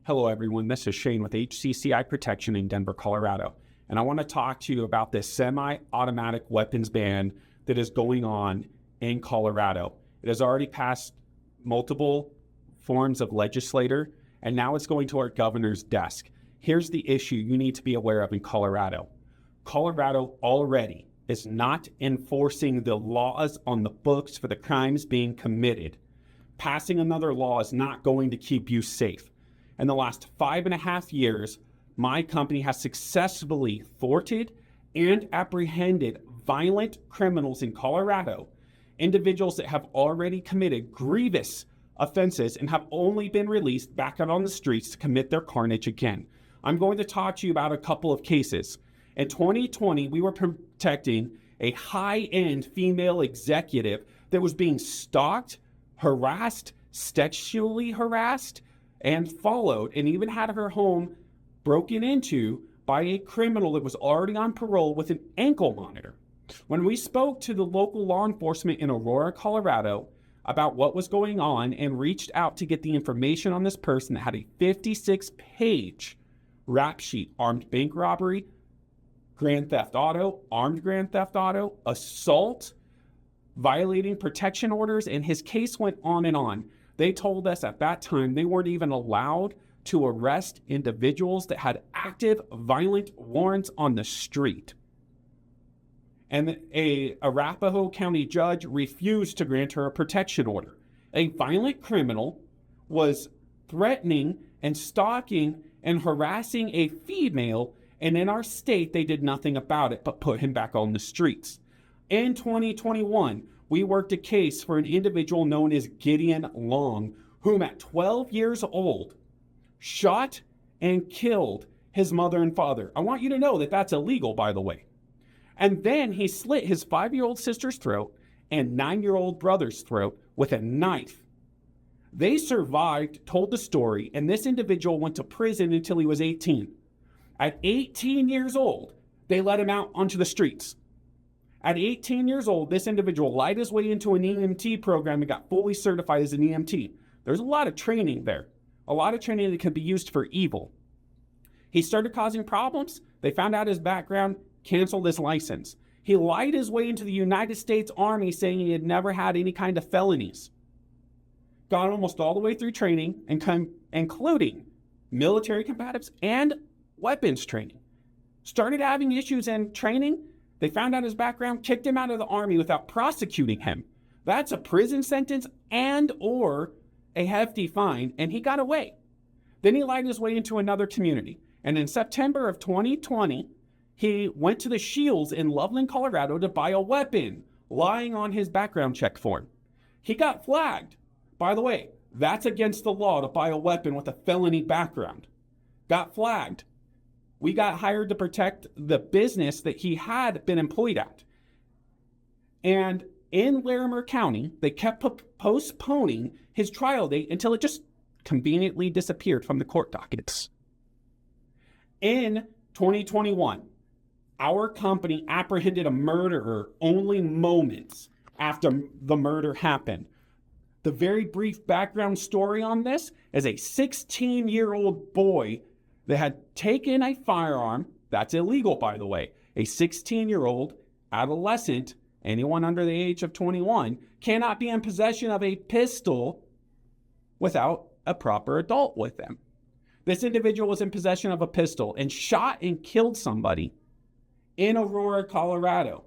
Hello everyone, this is Shane with HCCI Protection in Denver, Colorado, and I want to talk to you about this semi-automatic weapons ban that is going on in Colorado. It has already passed multiple forms of legislature, and now it's going to our governor's desk. Here's the issue you need to be aware of in Colorado. Colorado already is not enforcing the laws on the books for the crimes being committed. Passing another law is not going to keep you safe. In the last 5.5 years, my company has successfully thwarted and apprehended violent criminals in Colorado, individuals that have already committed grievous offenses and have only been released back out on the streets to commit their carnage again. I'm going to talk to you about a couple of cases. In 2020, we were protecting a high-end female executive that was being stalked, harassed, sexually harassed, and followed, and even had her home broken into by a criminal that was already on parole with an ankle monitor. When we spoke to the local law enforcement in Aurora, Colorado, about what was going on and reached out to get the information on this person that had a 56-page rap sheet: armed bank robbery, grand theft auto, armed grand theft auto, assault, violating protection orders, and his case went on and on. They told us at that time they weren't even allowed to arrest individuals that had active violent warrants on the street. And a Arapahoe County judge refused to grant her a protection order. A violent criminal was threatening and stalking and harassing a female, and in our state, they did nothing about it but put him back on the streets. In 2021, we worked a case for an individual known as Gideon Long, whom at 12 years old shot and killed his mother and father. I want you to know that that's illegal, by the way. And then he slit his 5-year-old sister's throat and 9-year-old brother's throat with a knife. They survived, told the story, and this individual went to prison until he was 18. At 18 years old, they let him out onto the streets. At 18 years old, this individual lied his way into an EMT program and got fully certified as an EMT. There's a lot of training there, a lot of training that can be used for evil. He started causing problems. They found out his background, canceled his license. He lied his way into the United States Army saying he had never had any kind of felonies. Got almost all the way through training, including military combatives and weapons training. Started having issues in training. They found out his background, kicked him out of the Army without prosecuting him. That's a prison sentence and or a hefty fine, and he got away. Then he lied his way into another community. And in September of 2020, he went to the Shields in Loveland, Colorado to buy a weapon, lying on his background check form. He got flagged. By the way, that's against the law to buy a weapon with a felony background. Got flagged. We got hired to protect the business that he had been employed at. And in Larimer County, they kept postponing his trial date until it just conveniently disappeared from the court dockets. In 2021, our company apprehended a murderer only moments after the murder happened. The very brief background story on this is a 16-year-old boy that had taken a firearm. That's illegal, by the way. A 16-year-old adolescent, anyone under the age of 21, cannot be in possession of a pistol without a proper adult with them. This individual was in possession of a pistol and shot and killed somebody in Aurora, Colorado.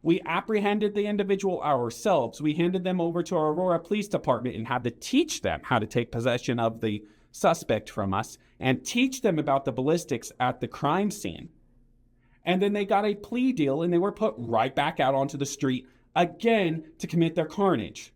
We apprehended the individual ourselves. We handed them over to our Aurora Police Department and had to teach them how to take possession of the suspect from us and teach them about the ballistics at the crime scene. And then they got a plea deal and they were put right back out onto the street again to commit their carnage.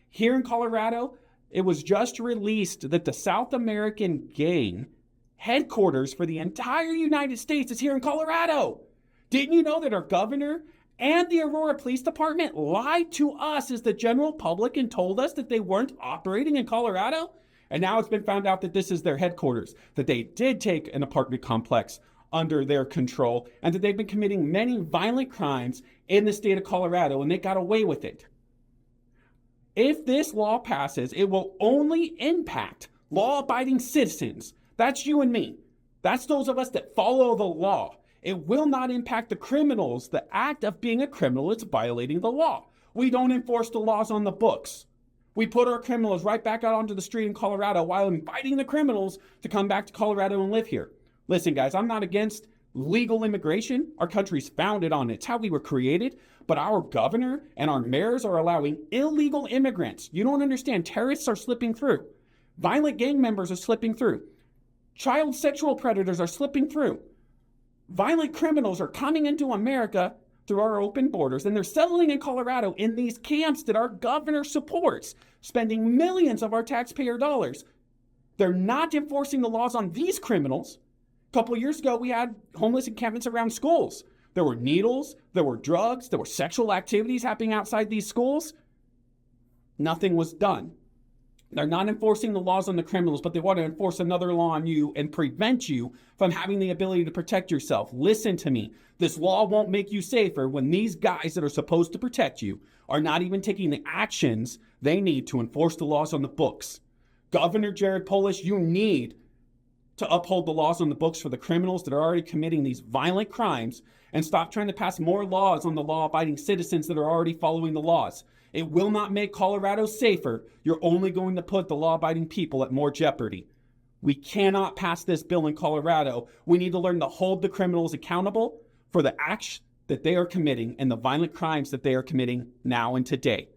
Here in Colorado, it was just released that the South American gang headquarters for the entire United States is here in Colorado. Didn't you know that our governor and the Aurora Police Department lied to us as the general public and told us that they weren't operating in Colorado? And now it's been found out that this is their headquarters, that they did take an apartment complex under their control, and that they've been committing many violent crimes in the state of Colorado, and they got away with it. If this law passes, it will only impact Law-abiding citizens, that's you and me. That's those of us that follow the law. It will not impact the criminals. The act of being a criminal is violating the law. We don't enforce the laws on the books. We put our criminals right back out onto the street in Colorado while inviting the criminals to come back to Colorado and live here. Listen, guys, I'm not against legal immigration. Our country's founded on it. It's how we were created. But our governor and our mayors are allowing illegal immigrants. You don't understand. Terrorists are slipping through. Violent gang members are slipping through. Child sexual predators are slipping through. Violent criminals are coming into America through our open borders, and they're settling in Colorado in these camps that our governor supports, spending millions of our taxpayer dollars. They're not enforcing the laws on these criminals. A couple of years ago, we had homeless encampments around schools. There were needles, there were drugs, there were sexual activities happening outside these schools. Nothing was done. They're not enforcing the laws on the criminals, but they want to enforce another law on you and prevent you from having the ability to protect yourself. Listen to me. This law won't make you safer when these guys that are supposed to protect you are not even taking the actions they need to enforce the laws on the books. Governor Jared Polis, you need to uphold the laws on the books for the criminals that are already committing these violent crimes and stop trying to pass more laws on the law-abiding citizens that are already following the laws. It will not make Colorado safer. You're only going to put the law-abiding people at more jeopardy. We cannot pass this bill in Colorado. We need to learn to hold the criminals accountable for the acts that they are committing and the violent crimes that they are committing now and today.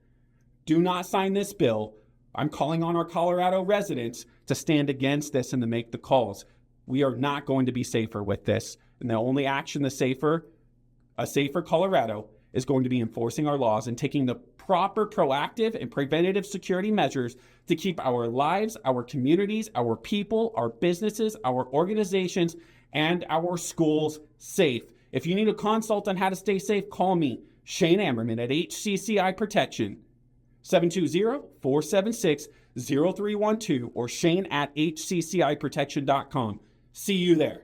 Do not sign this bill. I'm calling on our Colorado residents to stand against this and to make the calls. We are not going to be safer with this. And the only action a safer Colorado is going to be enforcing our laws and taking the proper proactive and preventative security measures to keep our lives, our communities, our people, our businesses, our organizations, and our schools safe. If you need a consult on how to stay safe, call me, Shane Ammerman at HCCI Protection, 720-476-0312 or Shane at HCCIProtection.com. See you there.